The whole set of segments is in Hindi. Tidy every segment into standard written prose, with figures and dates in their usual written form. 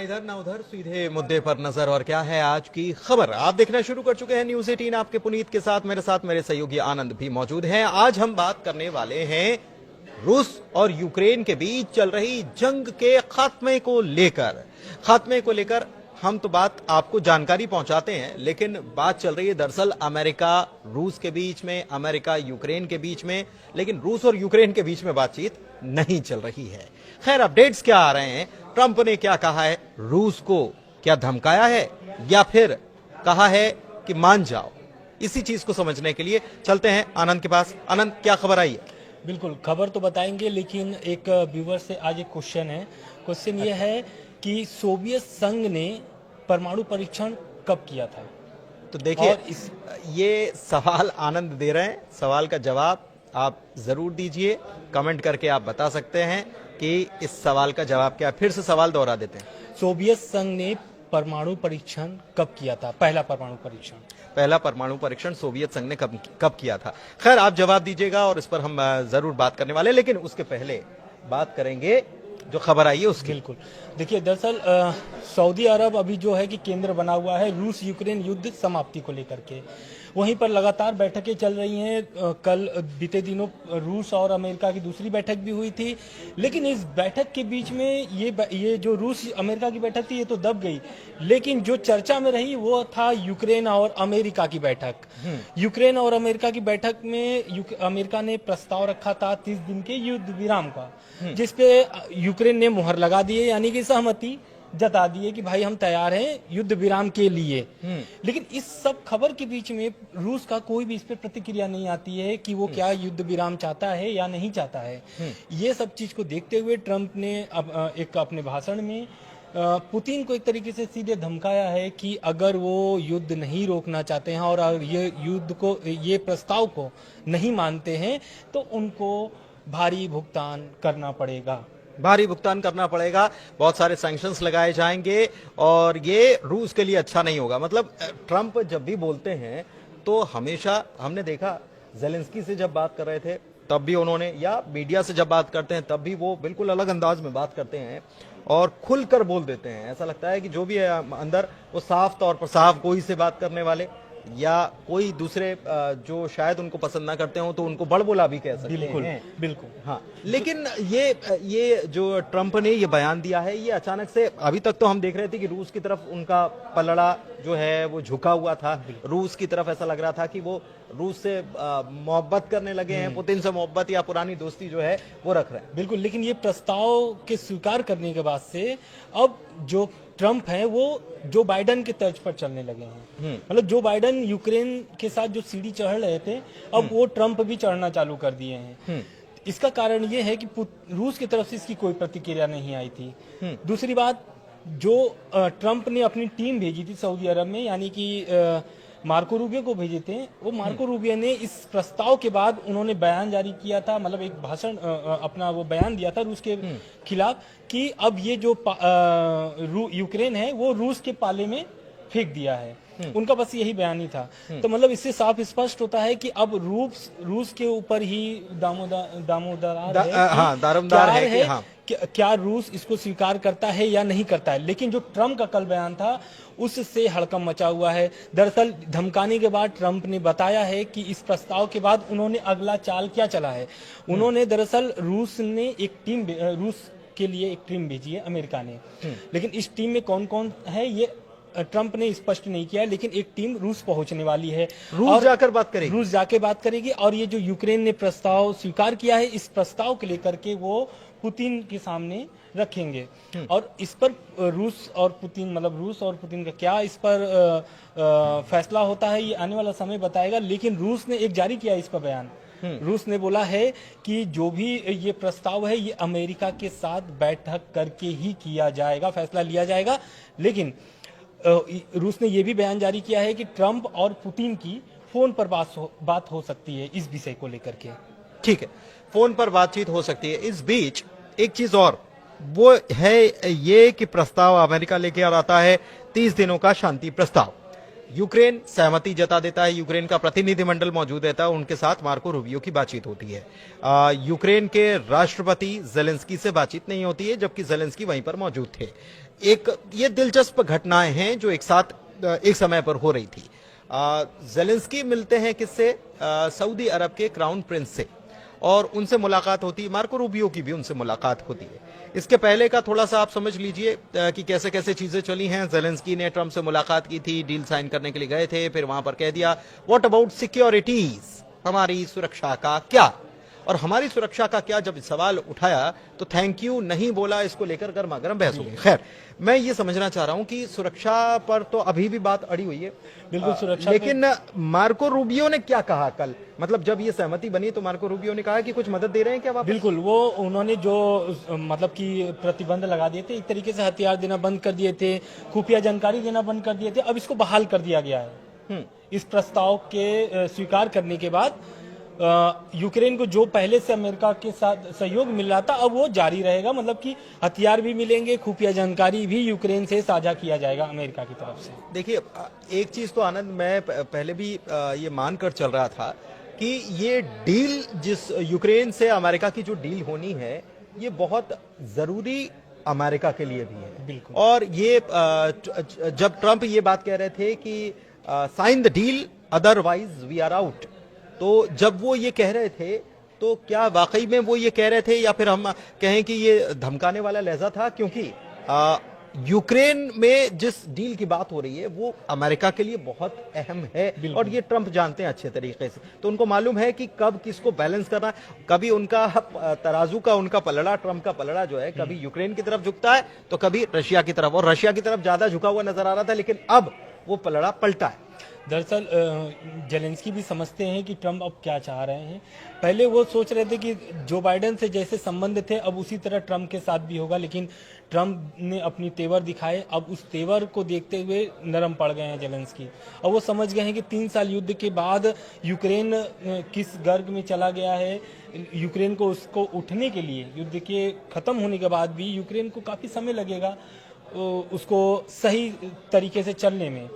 इधर ना उधर, सीधे मुद्दे पर नजर। और क्या है आज की खबर, आप देखना शुरू कर चुके हैं न्यूज 18 आपके पुनीत के साथ। मेरे साथ मेरे सहयोगी आनंद भी मौजूद हैं। आज हम बात करने वाले हैं रूस और यूक्रेन के बीच चल रही जंग के खात्मे को लेकर हम तो बात आपको जानकारी पहुंचाते हैं, लेकिन बात चल रही है दरअसल अमेरिका रूस के बीच में, अमेरिका यूक्रेन के बीच में, लेकिन रूस और यूक्रेन के बीच में बातचीत नहीं चल रही है। खैर, अपडेट्स क्या आ रहे हैं, ट्रंप ने क्या कहा है, रूस को क्या धमकाया है या फिर कहा है कि मान जाओ, इसी चीज को समझने के लिए चलते हैं आनंद के पास। आनंद, क्या खबर आई है? बिल्कुल, खबर तो बताएंगे, लेकिन एक व्यूवर से आज एक क्वेश्चन ये है कि सोवियत संघ ने परमाणु परीक्षण कब किया था? तो देखिए, ये सवाल आनंद दे रहे हैं, सवाल का जवाब आप जरूर दीजिए, कमेंट करके आप बता सकते हैं कि इस सवाल का जवाब क्या है। फिर से सवाल दोहरा देते हैं। सोवियत संघ ने परमाणु परीक्षण कब किया था? पहला परमाणु परीक्षण सोवियत संघ ने कब किया था? खैर, आप जवाब दीजिएगा और इस पर हम जरूर बात करने वाले हैं, लेकिन उसके पहले बात करेंगे जो खबर आई है उसकी। बिल्कुल, देखिए, दरअसल सऊदी अरब अभी जो है कि केंद्र बना हुआ है रूस यूक्रेन युद्ध समाप्ति को लेकर के। वहीं पर लगातार बैठकें चल रही हैं। कल बीते दिनों रूस और अमेरिका की दूसरी बैठक भी हुई थी, लेकिन इस बैठक के बीच में ये जो रूस अमेरिका की बैठक थी ये तो दब गई, लेकिन जो चर्चा में रही वो था यूक्रेन और अमेरिका की बैठक। यूक्रेन और अमेरिका की बैठक में अमेरिका ने प्रस्ताव रखा था 30 दिन के युद्ध विराम का, जिसपे यूक्रेन ने मुहर लगा दी है, यानी कि सहमति जता दिए कि भाई हम तैयार हैं युद्ध विराम के लिए। लेकिन इस सब खबर के बीच में रूस का कोई भी इस पर प्रतिक्रिया नहीं आती है कि वो क्या युद्ध विराम चाहता है या नहीं चाहता है। ये सब चीज को देखते हुए ट्रंप ने एक अपने भाषण में पुतिन को एक तरीके से सीधे धमकाया है कि अगर वो युद्ध नहीं रोकना चाहते हैं और ये प्रस्ताव को नहीं मानते हैं तो उनको भारी भुगतान करना पड़ेगा। बहुत सारे सैंक्शंस लगाए जाएंगे और ये रूस के लिए अच्छा नहीं होगा। मतलब ट्रंप जब भी बोलते हैं तो हमेशा हमने देखा, जेलेंस्की से जब बात कर रहे थे तब भी उन्होंने, या मीडिया से जब बात करते हैं तब भी वो बिल्कुल अलग अंदाज में बात करते हैं और खुलकर बोल देते हैं। ऐसा लगता है कि जो भी है अंदर वो साफ तौर पर साफ गोई से बात करने वाले, या कोई दूसरे जो शायद उनको पसंद ना करते हो तो उनको बड़बोला भी कह सकते हैं। बिल्कुल, हाँ। लेकिन ये जो ट्रंप ने ये बयान दिया है, ये अचानक से, अभी तक तो हम देख रहे थे कि रूस की तरफ उनका पलड़ा जो है वो झुका हुआ था। रूस की तरफ ऐसा लग रहा था कि वो रूस से मोहब्बत करने लगे हैं, पुतिन से मोहब्बत या पुरानी दोस्ती जो है वो रख रहे हैं। बिल्कुल, लेकिन ये प्रस्ताव के स्वीकार करने के बाद से अब जो ट्रंप है वो जो बाइडन के तर्ज पर चलने लगे हैं। मतलब जो बाइडन यूक्रेन के साथ जो सीढ़ी चढ़ रहे थे, अब वो ट्रंप भी चढ़ना चालू कर दिए हैं। इसका कारण ये है कि रूस की तरफ से इसकी कोई प्रतिक्रिया नहीं आई थी। दूसरी बात, जो ट्रंप ने अपनी टीम भेजी थी सऊदी अरब में, यानी कि मार्को रूबियो को भेजे थे, वो मार्को रूबियो ने इस प्रस्ताव के बाद उन्होंने बयान जारी किया था, मतलब एक भाषण अपना वो बयान दिया था रूस के खिलाफ कि अब ये जो यूक्रेन है वो रूस के पाले में फेंक दिया है। उनका बस यही बयान ही था। तो मतलब इससे साफ स्पष्ट होता है कि अब रूस के ऊपर ही दारोमदार है कि क्या रूस इसको स्वीकार करता है या नहीं करता है। लेकिन जो ट्रंप का कल बयान था उससे हड़कंप मचा हुआ है। दरअसल धमकाने के बाद ट्रंप ने बताया है कि इस प्रस्ताव के बाद उन्होंने अगला चाल क्या चला है। उन्होंने दरअसल रूस के लिए एक टीम भेजी है अमेरिका ने, लेकिन इस टीम में कौन कौन है ये ट्रंप ने स्पष्ट नहीं किया, लेकिन एक टीम रूस पहुंचने वाली है, रूस जाकर बात करेगी। और ये जो यूक्रेन ने प्रस्ताव स्वीकार किया है, इस प्रस्ताव को लेकर के वो पुतिन के सामने रखेंगे। और इस पर रूस और पुतिन का क्या इस पर फैसला होता है ये आने वाला समय बताएगा। लेकिन रूस ने एक जारी किया इस पर बयान। रूस ने बोला है कि जो भी ये प्रस्ताव है ये अमेरिका के साथ बैठक करके ही किया जाएगा, फैसला लिया जाएगा। लेकिन रूस ने यह भी बयान जारी किया है कि ट्रंप और पुतिन की फोन पर बात हो सकती है इस विषय को लेकर के। ठीक है, फोन पर बातचीत हो सकती है। इस बीच एक चीज और, वो है ये कि प्रस्ताव अमेरिका लेके आ आता है 30 दिनों का शांति प्रस्ताव। यूक्रेन सहमति जता देता है, यूक्रेन का प्रतिनिधिमंडल मौजूद रहता है, उनके साथ मार्को रूबियो की बातचीत होती है। यूक्रेन के राष्ट्रपति जेलेंस्की से बातचीत नहीं होती है, जबकि जेलेंस्की वहीं पर मौजूद थे। एक ये दिलचस्प घटनाएं हैं जो एक साथ एक समय पर हो रही थी। जेलेंस्की मिलते हैं किससे? सऊदी अरब के क्राउन प्रिंस से, और उनसे मुलाकात होती है। मार्को रूबियो की भी उनसे मुलाकात होती है। इसके पहले का थोड़ा सा आप समझ लीजिए कि कैसे कैसे चीजें चली हैं। जेलेंस्की ने ट्रंप से मुलाकात की थी, डील साइन करने के लिए गए थे, फिर वहां पर कह दिया व्हाट अबाउट सिक्योरिटीज, हमारी सुरक्षा का क्या? और हमारी सुरक्षा का क्या जब सवाल उठाया तो थैंक यू नहीं बोला, इसको लेकर गर्मा गर्म बहस हो गई। खैर, मैं ये समझना चाह रहा हूं कि सुरक्षा पर तो अभी भी बात अड़ी हुई है। बिल्कुल सुरक्षा लेकिन मार्को रूबियो ने क्या कहा कल? मतलब जब ये सहमति बनी तो मार्को रूबियो ने कहा कि कुछ मदद दे रहे हैं क्या वापस? बिल्कुल, वो उन्होंने जो मतलब कि प्रतिबंध लगा दिए थे, एक तरीके से हथियार देना बंद कर दिए थे, खुफिया जानकारी देना बंद कर दिए थे, अब इसको बहाल कर दिया गया है। इस प्रस्ताव के स्वीकार करने के बाद यूक्रेन को जो पहले से अमेरिका के साथ सहयोग मिल रहा था, अब वो जारी रहेगा। मतलब कि हथियार भी मिलेंगे, खुफिया जानकारी भी यूक्रेन से साझा किया जाएगा अमेरिका की तरफ से। देखिए, एक चीज तो आनंद, मैं पहले भी ये मानकर चल रहा था कि ये डील, जिस यूक्रेन से अमेरिका की जो डील होनी है, ये बहुत जरूरी अमेरिका के लिए भी है। बिल्कुल। और ये जब ट्रंप ये बात कह रहे थे कि sign the deal otherwise we are out, तो जब वो ये कह रहे थे तो क्या वाकई में वो ये कह रहे थे, या फिर हम कहें कि ये धमकाने वाला लहजा था? क्योंकि यूक्रेन में जिस डील की बात हो रही है वो अमेरिका के लिए बहुत अहम है, और ये ट्रंप जानते हैं अच्छे तरीके से। तो उनको मालूम है कि कब किसको बैलेंस करना है। कभी उनका तराजू का, उनका पलड़ा, ट्रंप का पलड़ा जो है, कभी यूक्रेन की तरफ झुकता है तो कभी रशिया की तरफ, और रशिया की तरफ ज्यादा झुका हुआ नजर आ रहा था, लेकिन अब वो पलड़ा पलटा है। दरअसल जेलेंस्की भी समझते हैं कि ट्रंप अब क्या चाह रहे हैं। पहले वो सोच रहे थे कि जो बाइडेन से जैसे संबंध थे अब उसी तरह ट्रंप के साथ भी होगा, लेकिन ट्रंप ने अपनी तेवर दिखाए। अब उस तेवर को देखते हुए नरम पड़ गए हैं जेलेंस्की। अब वो समझ गए हैं कि 3 साल युद्ध के बाद यूक्रेन किस गर्ग में चला गया है। यूक्रेन को उसको उठने के लिए, युद्ध के खत्म होने के बाद भी यूक्रेन को काफी समय लगेगा उसको सही तरीके से चलने में।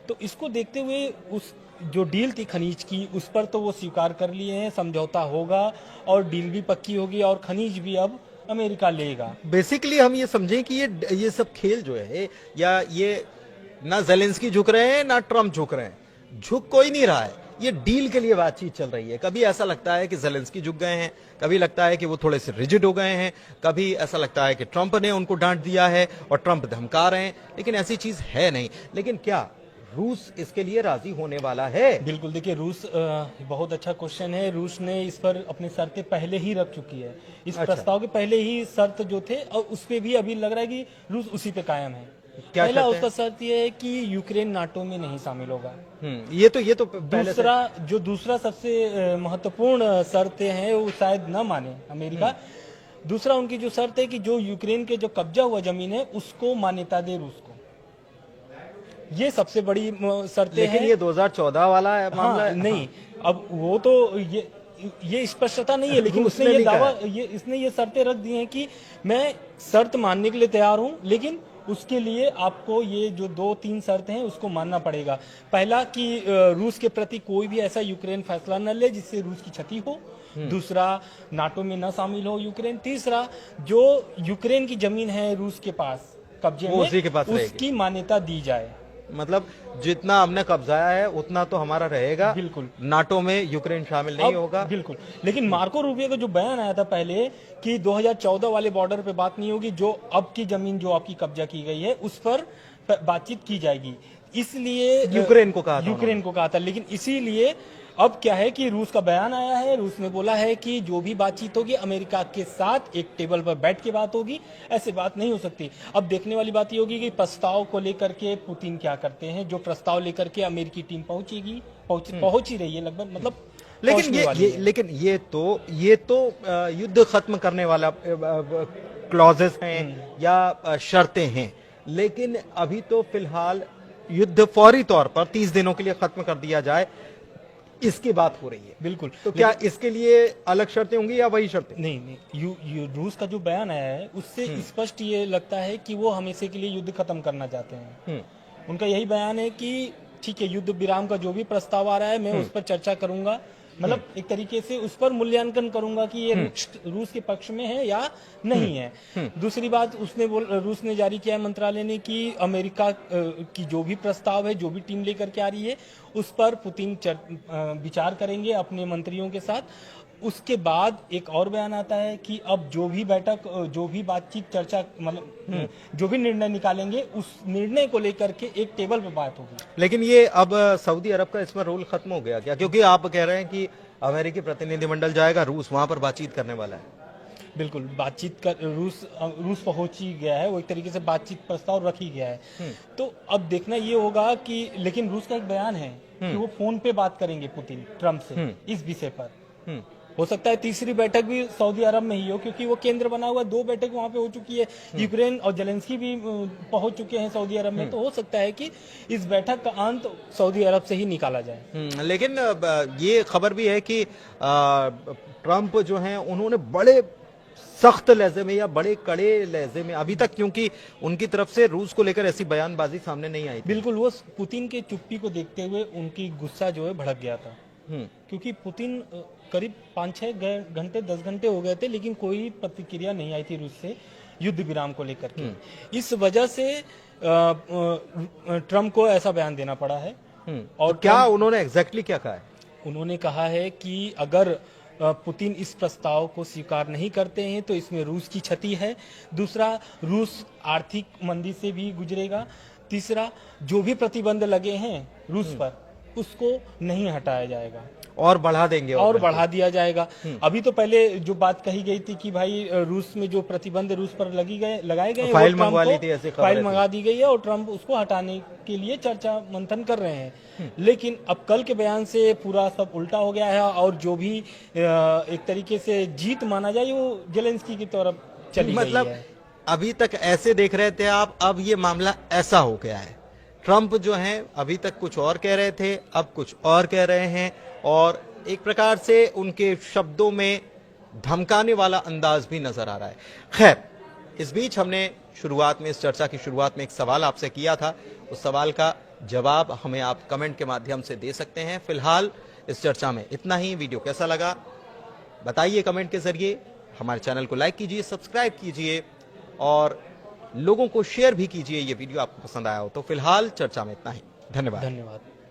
तो इसको देखते हुए उस जो डील थी खनीज की, उस पर तो वो स्वीकार कर लिए हैं, समझौता होगा और डील भी पक्की होगी और खनीज भी अब अमेरिका लेगा। बेसिकली हम ये समझें कि ये सब खेल जो है, या ये ना जेलेंस्की झुक रहे हैं ना ट्रंप झुक रहे हैं, झुक कोई नहीं रहा है, ये डील के लिए बातचीत चल रही है। कभी ऐसा लगता है कि जेलेंस्की झुक गए हैं, कभी लगता है कि वो थोड़े से रिजिड हो गए हैं, कभी ऐसा लगता है कि ट्रंप ने उनको डांट दिया है और ट्रंप धमका रहे हैं, लेकिन ऐसी चीज है नहीं। लेकिन क्या रूस इसके लिए राजी होने वाला है? बिल्कुल, देखिए रूस बहुत अच्छा क्वेश्चन है। रूस ने इस पर अपनी शर्तें पहले ही रख चुकी है। इस प्रस्ताव के पहले ही शर्त जो थे, और उस पे भी अभी लग रहा है कि रूस उसी पे कायम है। पहला उसका शर्त यह है कि यूक्रेन नाटो में नहीं शामिल होगा। ये तो दूसरा सबसे महत्वपूर्ण शर्तें हैं वो शायद न माने अमेरिका। दूसरा उनकी जो शर्त है कि जो यूक्रेन के जो कब्जा हुआ जमीन है उसको मान्यता दे रूस को। ये सबसे बड़ी शर्तें हैं। लेकिन ये 2014 वाला मामला है। नहीं, अब वो तो ये स्पष्टता नहीं है, लेकिन उसने ये दावा, इसने ये शर्तें रख दी हैं कि मैं शर्त मानने के लिए तैयार हूं, लेकिन उसके लिए आपको ये जो 2-3 शर्तें हैं उसको मानना पड़ेगा। पहला कि रूस के प्रति कोई भी ऐसा यूक्रेन फैसला न ले जिससे रूस की क्षति हो। दूसरा, नाटो में न शामिल हो यूक्रेन। तीसरा, जो यूक्रेन की जमीन है रूस के पास कब्जे में, उसी के पास उसकी मान्यता दी जाए। मतलब जितना हमने कब्जाया है उतना तो हमारा रहेगा। बिल्कुल, नाटो में यूक्रेन शामिल नहीं होगा। बिल्कुल, लेकिन मार्को रूबियो का जो बयान आया था पहले कि 2014 वाले बॉर्डर पे बात नहीं होगी, जो अब की जमीन जो आपकी कब्जा की गई है उस पर बातचीत की जाएगी, इसलिए यूक्रेन को कहा था। लेकिन इसीलिए अब क्या है कि रूस का बयान आया है। रूस ने बोला है कि जो भी बातचीत होगी अमेरिका के साथ एक टेबल पर बैठ के बात होगी, ऐसे बात नहीं हो सकती। अब देखने वाली बात ये होगी कि प्रस्ताव को लेकर के पुतिन क्या करते हैं। जो प्रस्ताव लेकर के अमेरिकी टीम पहुंच ही रही है लगभग, मतलब लेकिन ये तो युद्ध खत्म करने वाला क्लॉजेस हैं या शर्तें हैं, लेकिन अभी तो फिलहाल युद्ध फौरी तौर पर 30 दिनों के लिए खत्म कर दिया जाए, इसकी बात हो रही है। बिल्कुल, तो क्या इसके लिए अलग शर्तें होंगी या वही शर्तें? नहीं, रूस का जो बयान आया है उससे स्पष्ट ये लगता है कि वो हमेशा के लिए युद्ध खत्म करना चाहते हैं। उनका यही बयान है कि ठीक है, युद्ध विराम का जो भी प्रस्ताव आ रहा है मैं उस पर चर्चा करूंगा, मतलब एक तरीके से उस पर मूल्यांकन करूंगा कि ये रूस के पक्ष में है या नहीं है। दूसरी बात रूस ने जारी किया है मंत्रालय ने कि अमेरिका की जो भी प्रस्ताव है, जो भी टीम लेकर के आ रही है, उस पर पुतिन विचार करेंगे अपने मंत्रियों के साथ। उसके बाद एक और बयान आता है कि अब जो भी बैठक, जो भी बातचीत, चर्चा, मतलब जो भी निर्णय निकालेंगे, उस निर्णय को लेकर के एक टेबल पे बात होगी। लेकिन ये अब सऊदी अरब का इसमें रोल खत्म हो गया क्या? क्योंकि आप कह रहे हैं कि अमेरिकी प्रतिनिधिमंडल जाएगा रूस, वहां पर बातचीत करने वाला है। बिल्कुल, बातचीत कर रूस पहुंच ही गया है, वो एक तरीके से बातचीत प्रस्ताव रख ही गया है। तो अब देखना ये होगा कि, लेकिन रूस का एक बयान है कि वो फोन पे बात करेंगे पुतिन ट्रंप से इस विषय पर। हो सकता है तीसरी बैठक भी सऊदी अरब में ही हो, क्योंकि वो केंद्र बना हुआ, 2 बैठक वहां पे हो चुकी है। यूक्रेन और जेलेंस्की भी पहुंच चुके हैं सऊदी अरब में, तो हो सकता है कि इस बैठक का अंत सऊदी अरब से ही निकाला जाए। लेकिन ये खबर भी है कि ट्रंप जो हैं उन्होंने बड़े सख्त लहजे में या बड़े कड़े लहजे में अभी तक, क्योंकि उनकी तरफ से रूस को लेकर ऐसी बयानबाजी सामने नहीं आई थी। बिल्कुल, वो पुतिन के चुप्पी को देखते हुए उनकी गुस्सा जो है भड़क गया था। क्योंकि पुतिन करीब 5-6 घंटे 10 घंटे हो गए थे, लेकिन कोई प्रतिक्रिया नहीं आई थी रूस से युद्ध विराम को लेकर के। इस वजह से ट्रंप को ऐसा बयान देना पड़ा है। और तो क्या उन्होंने एग्जैक्टली क्या कहा है? उन्होंने कहा है कि अगर पुतिन इस प्रस्ताव को स्वीकार नहीं करते हैं तो इसमें रूस की क्षति है। दूसरा, रूस आर्थिक मंदी से भी गुजरेगा। तीसरा, जो भी प्रतिबंध लगे हैं रूस पर, उसको नहीं हटाया जाएगा और बढ़ा देंगे और बढ़ा दिया जाएगा। अभी तो पहले जो बात कही गई थी कि भाई रूस में जो प्रतिबंध रूस पर लगाए गए, फाइल मंगवा ली थी, ऐसी फाइल मंगा दी गई है और ट्रंप उसको हटाने के लिए चर्चा मंथन कर रहे हैं। लेकिन अब कल के बयान से पूरा सब उल्टा हो गया है और जो भी एक तरीके से जीत माना जाए वो जेलेंस्की की तरफ चली गई है। अभी तक ऐसे देख रहे थे आप, अब ये मामला ऐसा हो गया है। ट्रंप जो हैं अभी तक कुछ और कह रहे थे, अब कुछ और कह रहे हैं, और एक प्रकार से उनके शब्दों में धमकाने वाला अंदाज भी नजर आ रहा है। खैर, इस बीच हमने शुरुआत में, इस चर्चा की शुरुआत में एक सवाल आपसे किया था, उस सवाल का जवाब हमें आप कमेंट के माध्यम से दे सकते हैं। फिलहाल इस चर्चा में इतना ही। वीडियो कैसा लगा बताइए कमेंट के जरिए। हमारे चैनल को लाइक कीजिए, सब्सक्राइब कीजिए और लोगों को शेयर भी कीजिए ये वीडियो आपको पसंद आया हो तो। फिलहाल चर्चा में इतना ही। धन्यवाद।